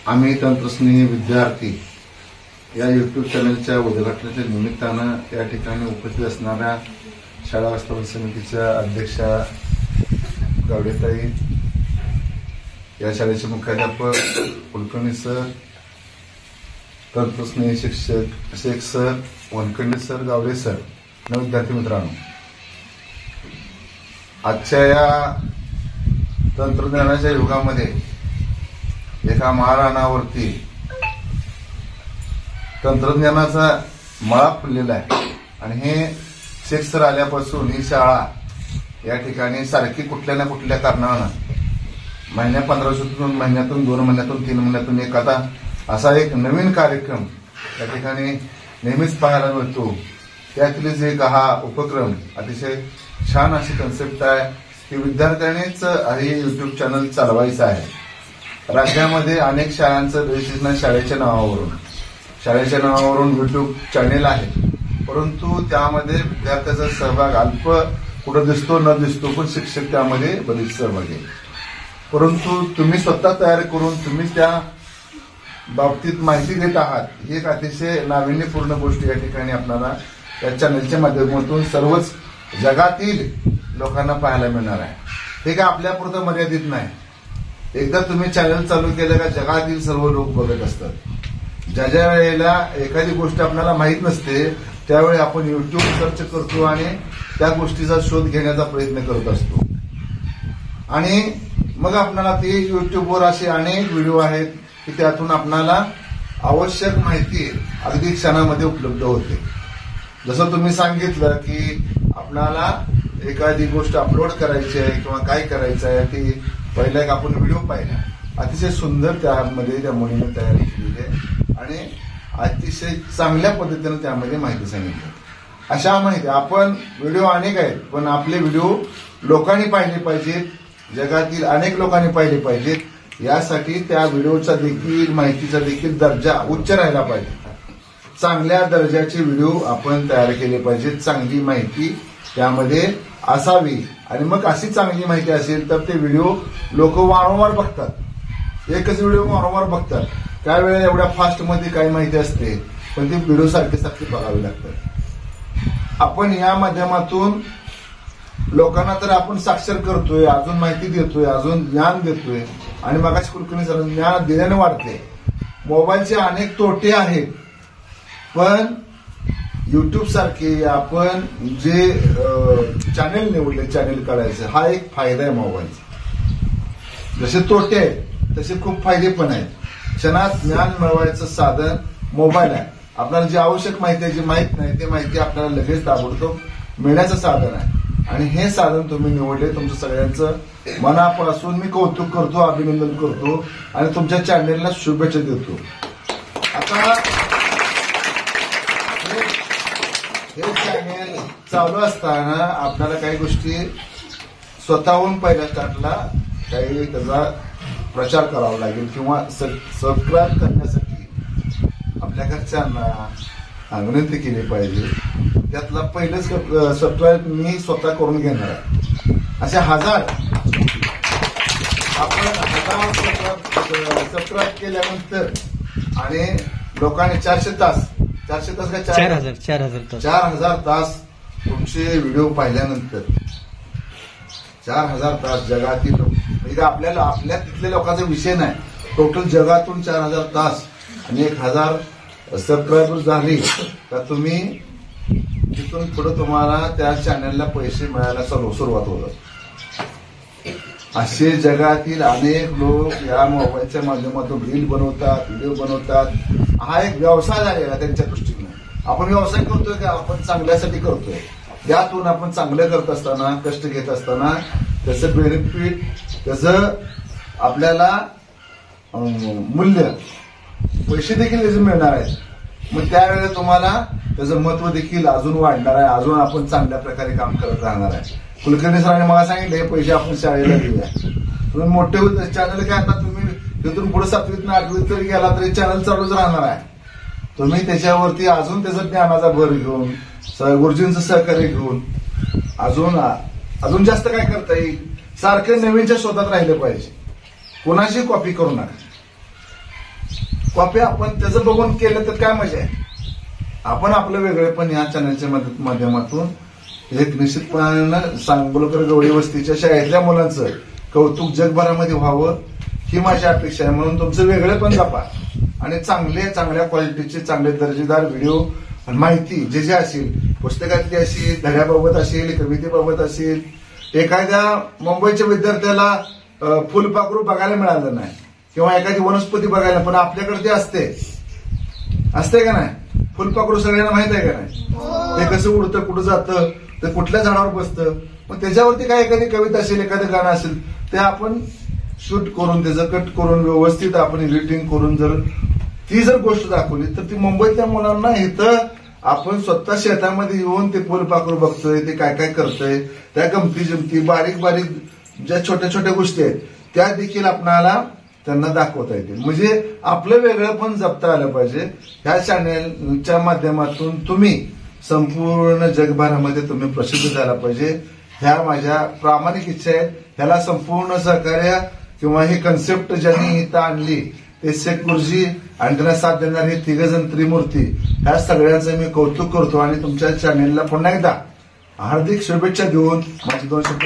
आम्ही तंत्रस्नेही विद्यार्थी या यूट्यूब चॅनलच्या उद्घाटनाच्या निमित्तानं या ठिकाणी उपस्थित असणाऱ्या शाळा व्यवस्थापन समितीच्या अध्यक्षा गावडेताई, या शाळेचे मुख्याध्यापक कुलकर्णी सर, तंत्रस्नेही शिक्षक Shaikh sir, Wankhede sir, Gawade sir, न विद्यार्थी मित्रांनो, आजच्या या तंत्रज्ञानाच्या युगामध्ये एका महाराणावरती तंत्रज्ञानाचा मळा फुललेला आहे आणि हे शेख सर आल्यापासून ही शाळा या ठिकाणी सारखी कुठल्या ना कुठल्या कारणानं महिन्या 15 दिवसातून, महिन्यातून, 2 महिन्यातून, 3 महिन्यातून एखादा असा एक नवीन कार्यक्रम या ठिकाणी नेहमीच पाहायला मिळतो. त्यातील जे हा उपक्रम अतिशय छान अशी कन्सेप्ट आहे की विद्यार्थ्यांनीच हे युट्यूब चॅनल चालवायचं आहे. राज्यामध्ये अनेक शाळांचं रजिस्ट्रेशन शाळेच्या नावावरून युट्यूब चॅनेल आहे, परंतु त्यामध्ये विद्यार्थ्याचा सहभाग अल्प कुठं दिसतो न दिसतो, पण शिक्षक त्यामध्ये बरेच सहभागी. परंतु तुम्ही स्वतः तयार करून तुम्ही त्या बाबतीत माहिती देत आहात, ही एक अतिशय नाविन्यपूर्ण गोष्ट या ठिकाणी आपल्याला या चॅनलच्या माध्यमातून सर्वच जगातील लोकांना पाहायला मिळणार आहे. हे काय आपल्यापुरतं मर्यादित नाही. एकदा तुम्ही चॅनल चालू केलं का जगातील सर्व लोक बघत असतात. ज्या ज्या वेळेला एखादी गोष्ट आपल्याला माहीत नसते त्यावेळी आपण युट्यूब सर्च करतो आणि त्या गोष्टीचा शोध घेण्याचा प्रयत्न करत असतो आणि मग आपल्याला ते युट्यूबवर असे अनेक व्हिडिओ आहेत की त्यातून आपल्याला आवश्यक माहिती अगदी क्षणामध्ये उपलब्ध होते. जसं तुम्ही सांगितलं की आपल्याला एखादी गोष्ट अपलोड करायची आहे किंवा काय करायचं आहे, ती पहिला एक आपण व्हिडिओ पाहिला, अतिशय सुंदर त्यामध्ये त्या मुलीने तयारी केलेली आहे आणि अतिशय चांगल्या पद्धतीने त्यामध्ये माहिती सांगितली. अशा माहिती आपण व्हिडिओ अनेक आहेत, पण आपले व्हिडिओ लोकांनी पाहिले पाहिजेत, जगातील अनेक लोकांनी पाहिले पाहिजेत. यासाठी त्या व्हिडिओचा देखील माहितीचा देखील दर्जा उच्च राहिला पाहिजे. चांगल्या दर्जाचे व्हिडिओ आपण तयार केले पाहिजेत, चांगली माहिती त्यामध्ये असावी आणि मग अशी चांगली माहिती असेल तर ते व्हिडिओ लोक वारंवार बघतात. एकच व्हिडिओ वारंवार बघतात. त्यावेळेला एवढ्या फास्टमध्ये काही माहिती असते, पण ती व्हिडिओ सारखी बघावी लागतात. आपण या माध्यमातून लोकांना तर आपण साक्षर करतोय, अजून माहिती देतोय, अजून ज्ञान देतोय आणि मगाशी कुलकर्णी सर ज्ञान दिल्याने वाढते. मोबाईलचे अनेक तोटे आहेत, पण युट्यूब सारखे आपण जे चॅनेल निवडले, चॅनेल काढायचं, हा एक फायदा आहे मोबाईलचा. जसे तोटे आहेत तसे खूप फायदे पण आहेत. क्षणात ज्ञान मिळवायचं साधन मोबाईल आहे. आपल्याला जी आवश्यक माहिती आहे, जी माहित नाही ते माहिती आपल्याला लगेच ताबडतोब मिळण्याचं साधन आहे आणि हे साधन तुम्ही निवडले. तुमचं सगळ्यांचं मनापासून मी कौतुक करतो, अभिनंदन करतो आणि तुमच्या चॅनेलला शुभेच्छा देतो. आता हे चॅनेल चालू असताना आपल्याला काही गोष्टी स्वतःहून पहिल्या स्टार्टला काही त्याचा प्रचार करावा लागेल किंवा सबस्क्राईब करण्यासाठी आपल्या घरच्यांना विनंती केली पाहिजे. त्यातला पहिलेच सबस्क्राईब मी स्वतः करून घेणार आहे. असे हजार सबस्क्राईब केल्यानंतर आणि लोकांनी 400 तास काय 4,000 तास तुमचे व्हिडिओ पाहिल्यानंतर 4,000 तास जगातील म्हणजे आपल्या तिथल्या लोकांचा विषय नाही, टोटल जगातून 4,000 तास आणि 1,000 सबस्क्रायबर झाली तर तुम्ही तिथून पुढे तुम्हाला त्या चॅनलला पैसे मिळायला सुरुवात होतात. असे जगातील अनेक लोक या मोबाईलच्या माध्यमातून रील बनवतात, व्हिडिओ बनवतात. हा एक व्यवसाय झालेला त्यांच्या दृष्टीने. आपण व्यवसाय करतोय का? आपण चांगल्यासाठी करतोय. त्यातून आपण चांगलं करत असताना, कष्ट घेत असताना त्याचं बेनिफिट, त्याचं आपल्याला मूल्य, पैसे देखील त्याचे मिळणार आहेत. मग त्यावेळेला तुम्हाला त्याचं महत्व देखील अजून वाढणार आहे, अजून आपण चांगल्या प्रकारे काम करत राहणार आहे. कुलकर्णी सरांनी मला सांगितलं हे पैसे आपण शाळेला देऊया. तुम्ही मोठे होत चॅनल काय आता तुम्ही तिथून पुढे 7वीत 8वीत तरी गेला तरी चॅनल चालूच राहणार आहे. तुम्ही त्याच्यावरती अजून त्याचा ज्ञानाचा भर घेऊन, गुरुजींचं सहकार्य घेऊन अजून जास्त काय करता येईल, सारखे नवीनच्या शोधात राहिले पाहिजे. कोणाची कॉपी करू नका. कॉपी आपण त्याचं बघून केलं तर काय मजा आहे. आपण आपलं वेगळेपण या चॅनलच्या माध्यमातून एक निश्चितपणे सांगोलकर गवळी वस्तीच्या शाळेतल्या मुलांचं कौतुक जगभरामध्ये व्हावं ही माझी अपेक्षा आहे. म्हणून तुमचं वेगळेपण जपा आणि चांगल्या क्वालिटीचे चांगले दर्जेदार व्हिडिओ आणि माहिती जे असेल, पुस्तकातली असेल, धड्याबाबत असेल, कवितेबाबत असेल. एखाद्या मुंबईच्या विद्यार्थ्याला फुलपाखरू बघायला मिळालं नाही किंवा एखादी वनस्पती बघायला, पण आपल्याकडे ते असते का नाही. फुलपाखरू सगळ्यांना माहित आहे का नाही, ते कसं उडतं, कुठं जातं, ते कुठल्या झाडावर बसतं. मग त्याच्यावरती काय एखादी कविता असेल, एखादं गाणं असेल, ते आपण शूट करून त्याचं कट करून व्यवस्थित आपण एडिटिंग करून जर ती गोष्ट दाखवली तर ती मुंबईतल्या मुलांना इथं आपण स्वतः शेतामध्ये येऊन ते फुलपाखरू बघतोय, ते काय काय करतोय, त्या गमती जमती बारीक बारीक ज्या छोट्या छोट्या गोष्टी आहेत त्या देखील आपणाला त्यांना दाखवता येतील. म्हणजे आपलं वेगळं पण जपता आलं पाहिजे. ह्या चॅनेलच्या माध्यमातून तुम्ही संपूर्ण जगभरामध्ये तुम्ही प्रसिद्ध झाला पाहिजे, ह्या माझ्या प्रामाणिक इच्छा आहेत. ह्याला संपूर्ण सहकार्य किंवा ही कन्सेप्ट ज्यांनी इथं आणली ते शेख गुरुजी आणि त्यांना साथ देणार हे तिघजण त्रिमूर्ती, ह्या सगळ्यांचं मी कौतुक करतो आणि तुमच्या चॅनेलला पुन्हा एकदा हार्दिक शुभेच्छा देऊन माझे 2 शब्द